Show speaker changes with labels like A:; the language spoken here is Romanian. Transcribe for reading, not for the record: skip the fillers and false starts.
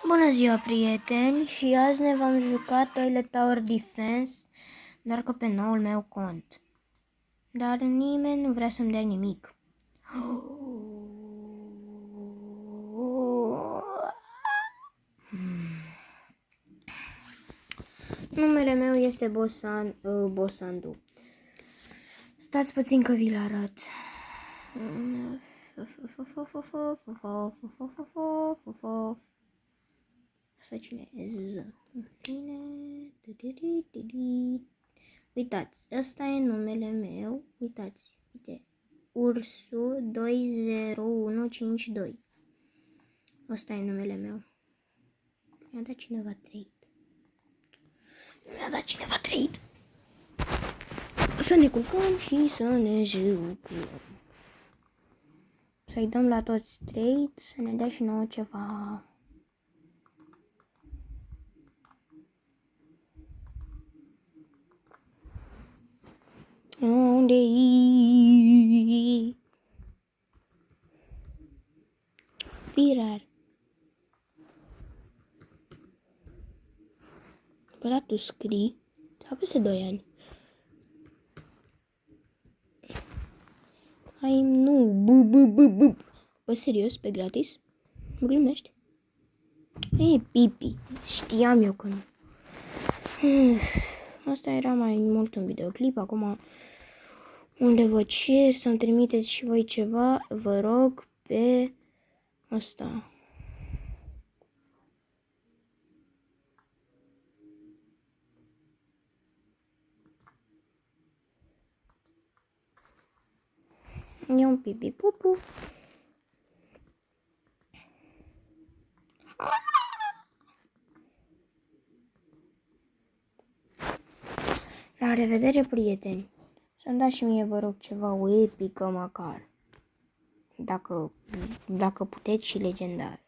A: Bună ziua, prieteni, și azi ne vom juca Toilet Tower Defense, doar că pe noul meu cont. Dar nimeni nu vrea să-mi dea nimic. Numele meu este Bosandu. Stați puțin că vi-l arăt. Asta cine e? Uitați, ăsta e numele meu. Uitați, uite. Ursu 20152. Ăsta e numele meu. Mi-a dat cineva trade. Să ne culcăm și să ne jucăm. Să-i dăm la toți trade, să ne dea și nouă ceva. Unde-i? Firar. Bă, da, tu scrii? Sau peste 2 ani? Hai, nu, bă. Bă, serios, pe gratis? Mă glumești? E, pipi. Știam eu că nu. Asta era mai mult un videoclip. Acum, unde vă cer să-mi trimiteți și voi ceva, vă rog pe asta. E un pipi pupu. La revedere, prieteni. Să-mi dați și mie, vă rog, ceva o epică măcar. Dacă puteți, și legendar.